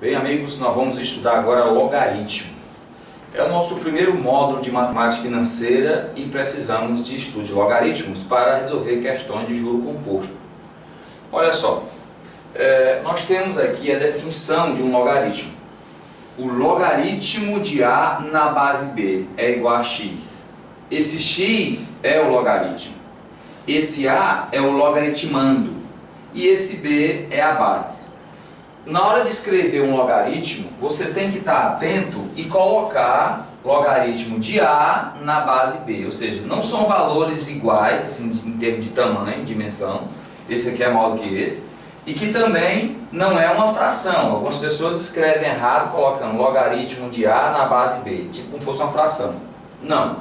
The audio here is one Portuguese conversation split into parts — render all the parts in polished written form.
Bem, amigos, nós vamos estudar agora logaritmo. É o nosso primeiro módulo de matemática financeira e precisamos de estudo de logaritmos para resolver questões de juro composto. Olha só, nós temos aqui a definição de um logaritmo. O logaritmo de A na base B é igual a x. Esse x é o logaritmo. Esse A é o logaritmando. E esse B é a base. Na hora de escrever um logaritmo, você tem que estar atento e colocar logaritmo de A na base B. Ou seja, não são valores iguais, assim, em termos de tamanho, dimensão. Esse aqui é maior do que esse. E que também não é uma fração. Algumas pessoas escrevem errado colocando logaritmo de A na base B, tipo como se fosse uma fração. Não.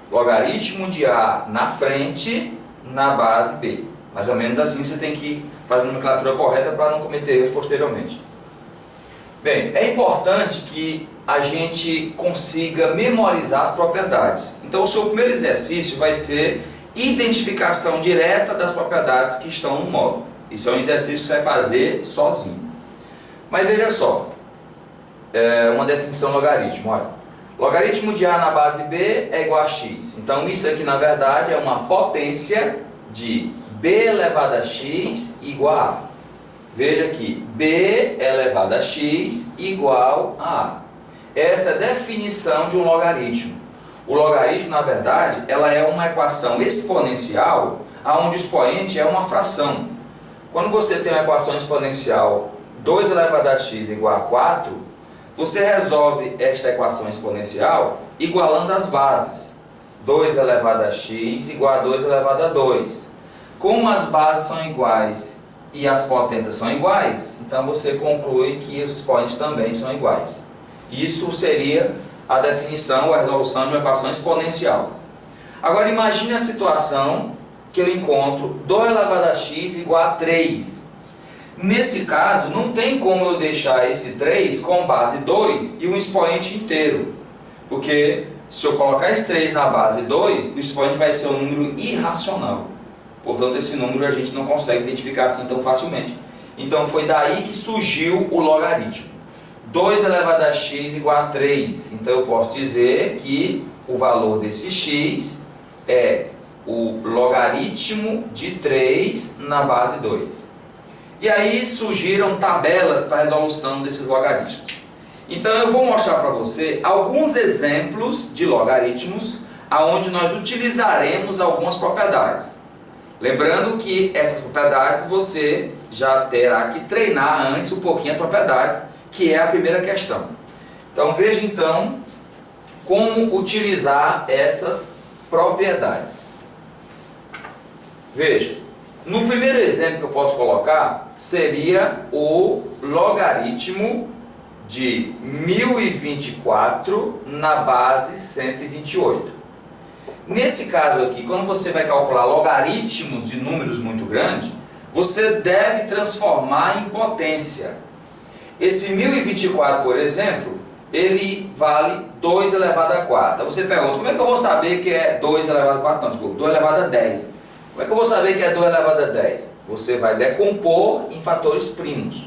Logaritmo de A na frente, na base B. Mais ou menos assim você tem que fazer a nomenclatura correta para não cometer erros posteriormente. Bem, é importante que a gente consiga memorizar as propriedades. Então o seu primeiro exercício vai ser identificação direta das propriedades que estão no módulo. Isso é um exercício que você vai fazer sozinho. Mas veja só, uma definição do logaritmo. Olha, logaritmo de A na base B é igual a x. Então isso aqui na verdade é uma potência de B elevado a x igual a A. Veja aqui, B elevado a x igual a A. Essa é a definição de um logaritmo. O logaritmo, na verdade, ela é uma equação exponencial, onde o expoente é uma fração. Quando você tem uma equação exponencial 2 elevado a x igual a 4, você resolve esta equação exponencial igualando as bases. 2 elevado a x igual a 2 elevado a 2. Como as bases são iguais e as potências são iguais, então você conclui que os expoentes também são iguais. Isso seria a definição ou a resolução de uma equação exponencial. Agora imagine a situação que eu encontro 2 elevado a x igual a 3. Nesse caso, não tem como eu deixar esse 3 com base 2 e um expoente inteiro. Porque se eu colocar esse 3 na base 2, o expoente vai ser um número irracional. Portanto, esse número a gente não consegue identificar assim tão facilmente. Então, foi daí que surgiu o logaritmo. 2 elevado a x igual a 3. Então, eu posso dizer que o valor desse x é o logaritmo de 3 na base 2. E aí surgiram tabelas para a resolução desses logaritmos. Então, eu vou mostrar para você alguns exemplos de logaritmos onde nós utilizaremos algumas propriedades. Lembrando que essas propriedades você já terá que treinar antes um pouquinho as propriedades, que é a primeira questão. Então veja então como utilizar essas propriedades. Veja, no primeiro exemplo que eu posso colocar seria o logaritmo de 1024 na base 128. Nesse caso aqui, quando você vai calcular logaritmos de números muito grandes, você deve transformar em potência. Esse 1024, por exemplo, ele vale 2 elevado a 4. Aí você pergunta, como é que eu vou saber que é 2 elevado a 4? Não, desculpa, 2 elevado a 10. Como é que eu vou saber que é 2 elevado a 10? Você vai decompor em fatores primos.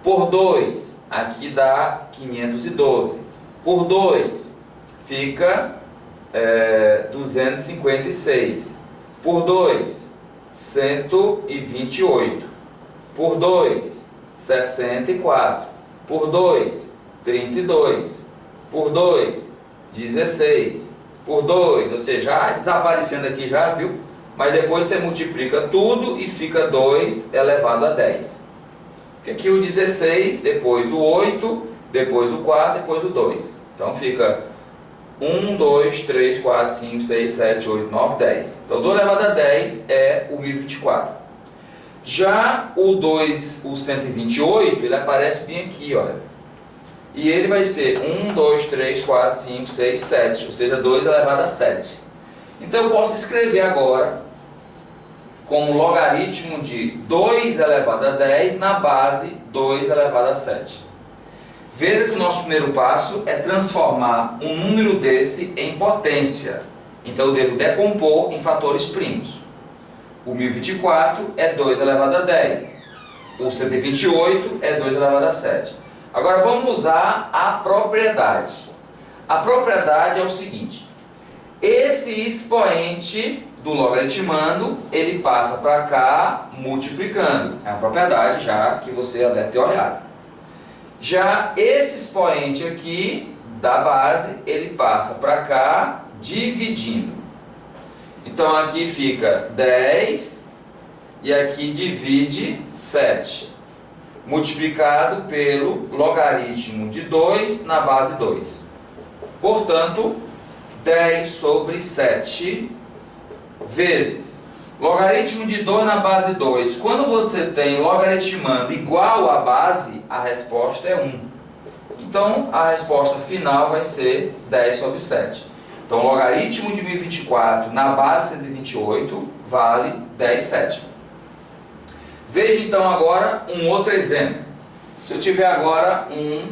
Por 2, aqui dá 512. Por 2, fica 256. Por 2, 128. Por 2, 64. Por 2, 32. Por 2, 16. Por 2, ou seja, já desaparecendo aqui já, viu? Mas depois você multiplica tudo e fica 2 elevado a 10. Porque aqui o 16, depois o 8, depois o 4, depois o 2. Então fica 1, 2, 3, 4, 5, 6, 7, 8, 9, 10. Então 2 elevado a 10 é o 1024. Já o 2, o 128, ele aparece bem aqui, olha. E ele vai ser 1, 2, 3, 4, 5, 6, 7. Ou seja, 2 elevado a 7. Então eu posso escrever agora como logaritmo de 2 elevado a 10 na base 2 elevado a 7. Veja que o nosso primeiro passo é transformar um número desse em potência. Então eu devo decompor em fatores primos. O 1024 é 2 elevado a 10. O 128 é 2 elevado a 7. Agora vamos usar a propriedade. A propriedade é o seguinte: esse expoente do logaritmando, ele passa para cá multiplicando. É a propriedade já que você já deve ter olhado. Já esse expoente aqui da base, ele passa para cá dividindo. Então aqui fica 10 e aqui divide 7. Multiplicado pelo logaritmo de 2 na base 2. Portanto, 10 sobre 7 vezes logaritmo de 2 na base 2. Quando você tem logaritmando igual à base, a resposta é 1. Então, a resposta final vai ser 10 sobre 7. Então, logaritmo de 1024 na base 128 vale 10 sétimos. Veja então agora um outro exemplo. Se eu tiver agora um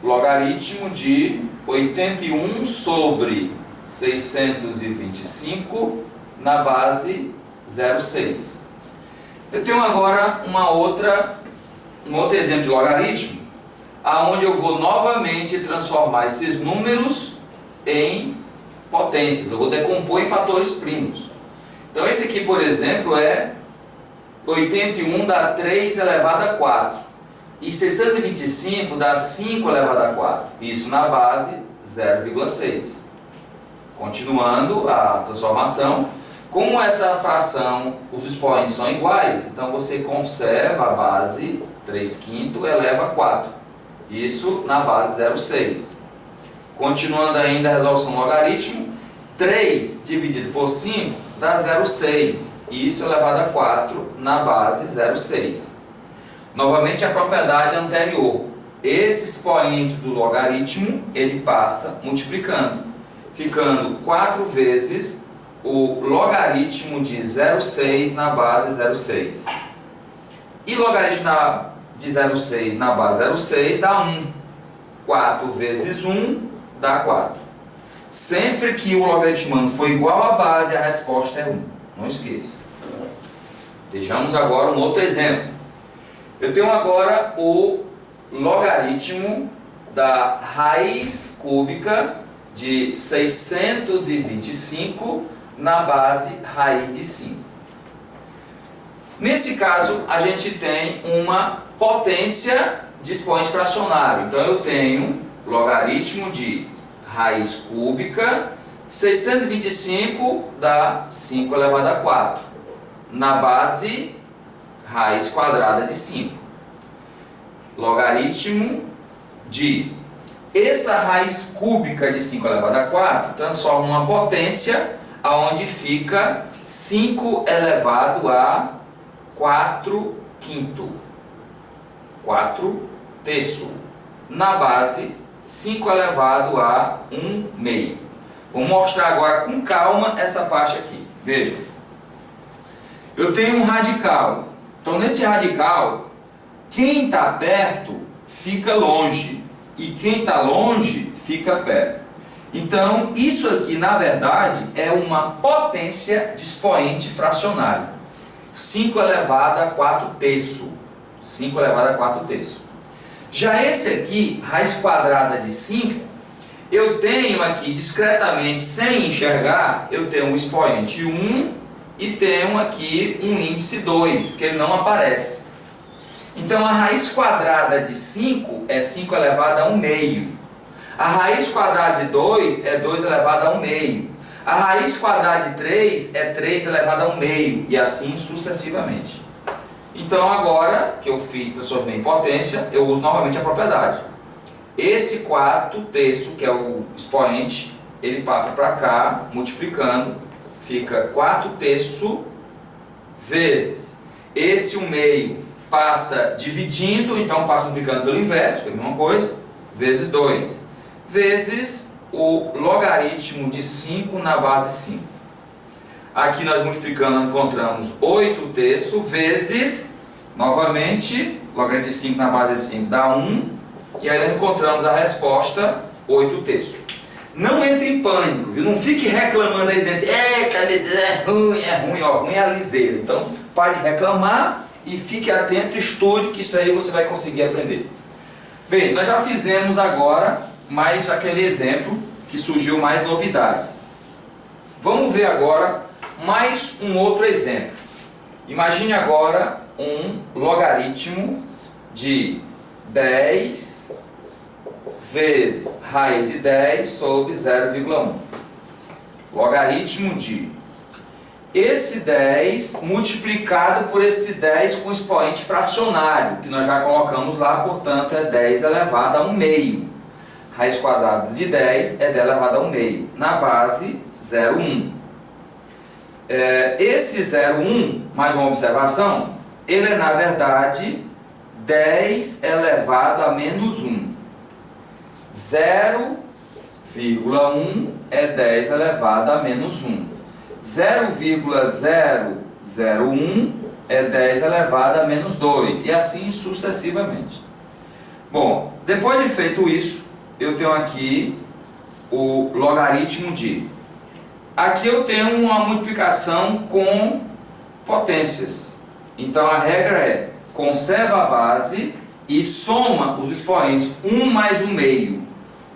logaritmo de 81 sobre 625 na base 0,6. Eu tenho agora um outro exemplo de logaritmo, aonde eu vou novamente transformar esses números em potências. Eu vou decompor em fatores primos. Então esse aqui, por exemplo, é 81 dá 3 elevado a 4. E 625 dá 5 elevado a 4. Isso na base 0,6. Continuando a transformação, como essa fração, os expoentes são iguais, então você conserva a base 3/5 eleva a 4. Isso na base 0,6. Continuando ainda a resolução do logaritmo, 3 dividido por 5 dá 0,6. Isso elevado a 4 na base 0,6. Novamente a propriedade anterior. Esse expoente do logaritmo, ele passa multiplicando, ficando 4 vezes o logaritmo de 0,6 na base 0,6. E logaritmo de 0,6 na base 0,6 dá 1. 4 vezes 1 dá 4. Sempre que o logaritmando for igual à base, a resposta é 1. Não esqueça. Vejamos agora um outro exemplo. Eu tenho agora o logaritmo da raiz cúbica de 625 na base raiz de 5. Nesse caso, a gente tem uma potência de expoente fracionário. Então eu tenho logaritmo de raiz cúbica, 625 dá 5 elevado a 4, na base raiz quadrada de 5. Logaritmo de essa raiz cúbica de 5 elevado a 4 transforma uma potência aonde fica 5 elevado a 4/5. 4 terço. Na base 5 elevado a 1/2. Vou mostrar agora com calma essa parte aqui. Veja. Eu tenho um radical. Então nesse radical, quem está perto fica longe. E quem está longe fica perto. Então isso aqui na verdade é uma potência de expoente fracionário. 5 elevado a 4 terço. 5 elevado a 4 terço. Já esse aqui, raiz quadrada de 5, eu tenho aqui discretamente, sem enxergar, eu tenho um expoente 1 e tenho aqui um índice 2, que ele não aparece. Então a raiz quadrada de 5 é 5 elevado a 1/2. A raiz quadrada de 2 é 2 elevado a 1/2. A raiz quadrada de 3 é 3 elevado a 1/2. E assim sucessivamente. Então agora que eu fiz, transformei em potência, eu uso novamente a propriedade. Esse 4 terço, que é o expoente, ele passa para cá, multiplicando, fica 4 terço vezes. Esse 1/2 passa dividindo, então passa multiplicando pelo inverso, que é a mesma coisa, vezes 2. Vezes o logaritmo de 5 na base 5. Aqui nós multiplicando encontramos 8 terço vezes, novamente, logaritmo de 5 na base de 5 dá 1. E aí nós encontramos a resposta 8 terço. Não entre em pânico, viu? Não fique reclamando aí dizendo assim, é ruim, ó, ruim é a liseira. Então pare de reclamar e fique atento, estude, que isso aí você vai conseguir aprender. Bem, nós já fizemos agora mais aquele exemplo que surgiu mais novidades. Vamos ver agora mais um outro exemplo. Imagine agora um logaritmo de 10 vezes raiz de 10 sobre 0,1. Logaritmo de esse 10 multiplicado por esse 10 com expoente fracionário, que nós já colocamos lá, portanto é 10 elevado a 1 meio. Raiz quadrada de 10 é 10 elevado a 1 meio, na base 0,1. Esse 0,1, mais uma observação, ele é na verdade 10 elevado a menos 1. 0,1 é 10 elevado a menos 1. 0,001 é 10 elevado a menos 2. E assim sucessivamente. Bom, depois de feito isso, eu tenho aqui o logaritmo de... Aqui eu tenho uma multiplicação com potências. Então a regra é: conserva a base e soma os expoentes 1 mais 1 meio.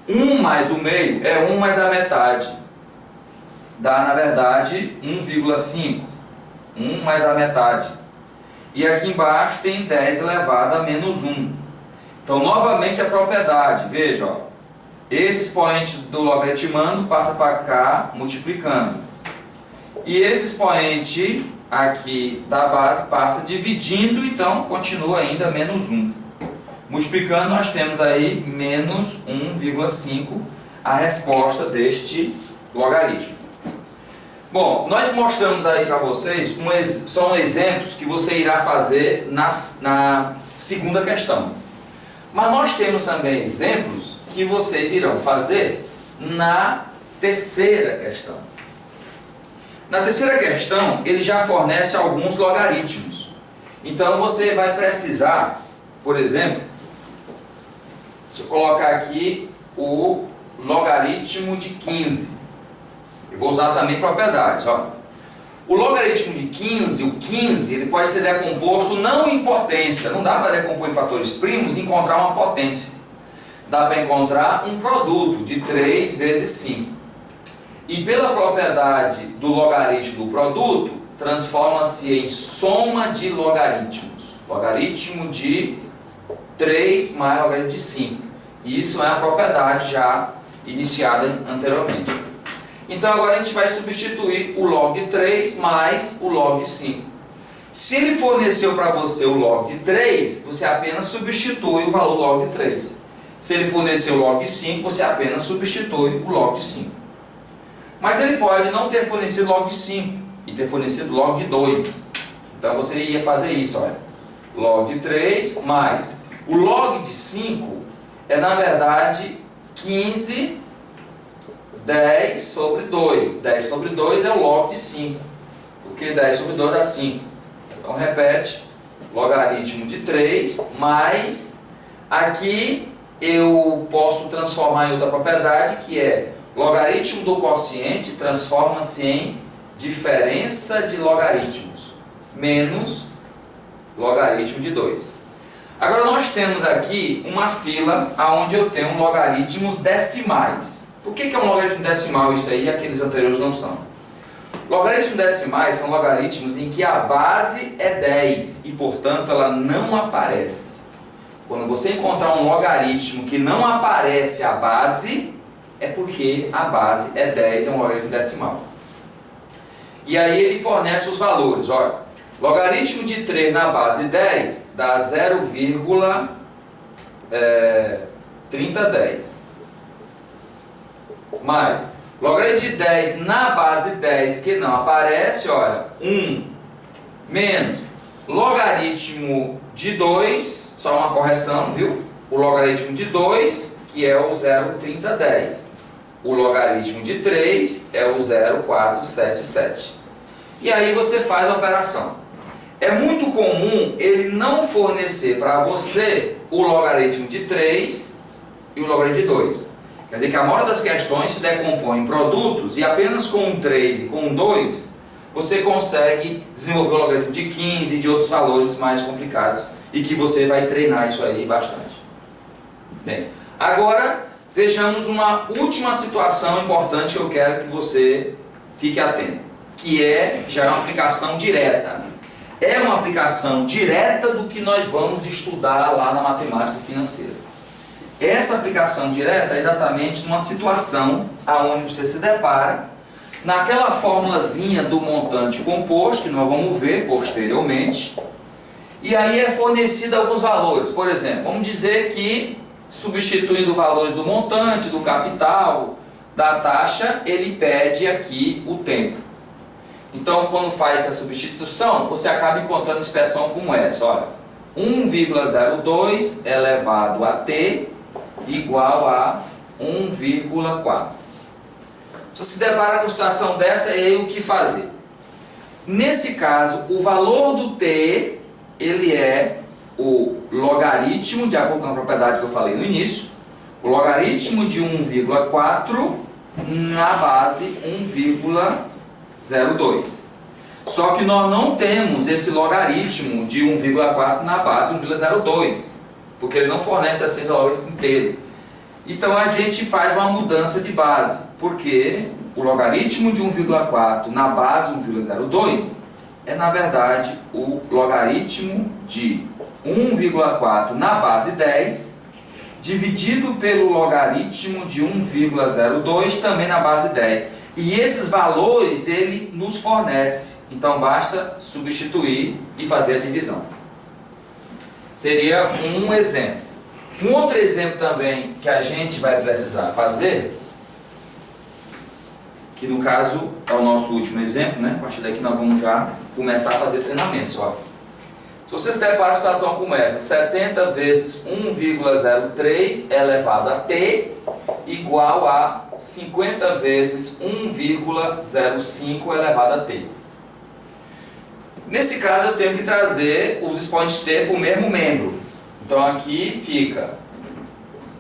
1 mais 1 meio é 1 mais a metade. Dá na verdade 1,5. 1 mais a metade. E aqui embaixo tem 10 elevado a menos 1. Então novamente a propriedade, veja, ó, esse expoente do logaritmando passa para cá multiplicando. E esse expoente aqui da base passa dividindo, então continua ainda menos 1. Multiplicando nós temos aí menos 1,5 a resposta deste logaritmo. Bom, nós mostramos aí para vocês, são exemplos que você irá fazer na segunda questão. Mas nós temos também exemplos que vocês irão fazer na terceira questão. Na terceira questão, ele já fornece alguns logaritmos. Então você vai precisar, por exemplo, deixa eu colocar aqui o logaritmo de 15. Eu vou usar também propriedades. Ó. O logaritmo de 15, o 15, ele pode ser decomposto não em potência. Não dá para decompor em fatores primos e encontrar uma potência. Dá para encontrar um produto de 3 vezes 5. E pela propriedade do logaritmo do produto, transforma-se em soma de logaritmos. Logaritmo de 3 mais logaritmo de 5. Isso é a propriedade já iniciada anteriormente. Então agora a gente vai substituir o log de 3 mais o log de 5. Se ele forneceu para você o log de 3, você apenas substitui o valor log de 3. Se ele forneceu o log de 5, você apenas substitui o log de 5. Mas ele pode não ter fornecido log de 5 e ter fornecido log de 2. Então você ia fazer isso, olha. Log de 3 mais o log de 5 é na verdade 15 10 sobre 2. 10 sobre 2 é o log de 5. Porque 10 sobre 2 dá 5. Então repete. Logaritmo de 3 mais... Aqui eu posso transformar em outra propriedade, que é logaritmo do quociente transforma-se em diferença de logaritmos. Menos logaritmo de 2. Agora nós temos aqui uma fila onde eu tenho logaritmos decimais. Por que é um logaritmo decimal isso aí e aqueles anteriores não são? Logaritmos decimais são logaritmos em que a base é 10 e, portanto, ela não aparece. Quando você encontrar um logaritmo que não aparece a base, é porque a base é 10, é um logaritmo decimal. E aí ele fornece os valores. Olha, logaritmo de 3 na base 10 dá 0,3010. Mais logaritmo de 10 na base 10 que não aparece, olha, 1 menos logaritmo de 2, só uma correção, viu? O logaritmo de 2, que é o 0,3010. O logaritmo de 3 é o 0,477. E aí você faz a operação. É muito comum ele não fornecer para você o logaritmo de 3 e o logaritmo de 2. Quer dizer que a maioria das questões se decompõe em produtos e apenas com um 3 e com um 2 você consegue desenvolver o logaritmo de 15 e de outros valores mais complicados e que você vai treinar isso aí bastante. Bem, agora vejamos uma última situação importante que eu quero que você fique atento, que já é uma aplicação direta. É uma aplicação direta do que nós vamos estudar lá na matemática financeira. Essa aplicação direta é exatamente numa situação aonde você se depara naquela formulazinha do montante composto, que nós vamos ver posteriormente, e aí é fornecido alguns valores. Por exemplo, vamos dizer que, substituindo valores do montante, do capital, da taxa, ele pede aqui o tempo. Então, quando faz essa substituição, você acaba encontrando uma expressão como essa. Olha, 1,02 elevado a t igual a 1,4. Se você se depara com uma situação dessa, e aí o que fazer? Nesse caso, o valor do t, ele é o logaritmo, de acordo com a propriedade que eu falei no início, o logaritmo de 1,4 na base 1,02. Só que nós não temos esse logaritmo de 1,4 na base 1,02, porque ele não fornece esse logaritmo inteiro. Então a gente faz uma mudança de base, porque o logaritmo de 1,4 na base 1,02 é, na verdade, o logaritmo de 1,4 na base 10 dividido pelo logaritmo de 1,02 também na base 10. E esses valores ele nos fornece. Então basta substituir e fazer a divisão. Seria um exemplo. Um outro exemplo também que a gente vai precisar fazer, que no caso é o nosso último exemplo, né? A partir daqui nós vamos já começar a fazer treinamentos. Ó. Se você se depara uma situação como essa, 70 vezes 1,03 elevado a t igual a 50 vezes 1,05 elevado a t. Nesse caso eu tenho que trazer os expoentes t para o mesmo membro. Então aqui fica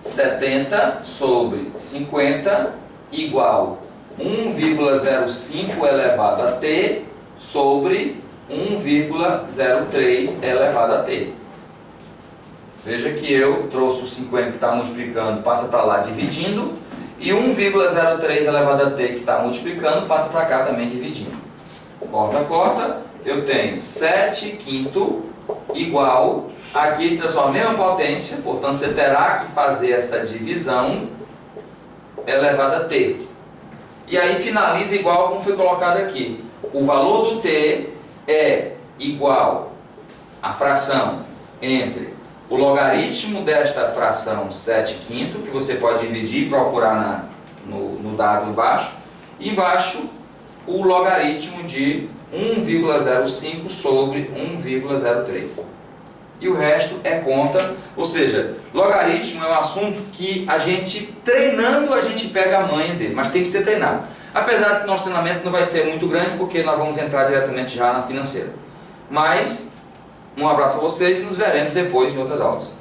70 sobre 50 igual 1,05 elevado a t sobre 1,03 elevado a t. Veja que eu trouxe o 50 que está multiplicando, passa para lá dividindo, e 1,03 elevado a t que está multiplicando, passa para cá também dividindo. Corta, corta, eu tenho 7 quinto igual, aqui transforma a mesma potência, portanto você terá que fazer essa divisão elevado a t. E aí finaliza igual como foi colocado aqui. O valor do t é igual à fração entre o logaritmo desta fração 7 quinto, que você pode dividir e procurar no dado embaixo, e embaixo o logaritmo de 1,05 sobre 1,03. E o resto é conta, ou seja, logaritmo é um assunto que a gente, treinando, a gente pega a manha dele, mas tem que ser treinado. Apesar que nosso treinamento não vai ser muito grande, porque nós vamos entrar diretamente já na financeira. Mas, um abraço a vocês e nos veremos depois em outras aulas.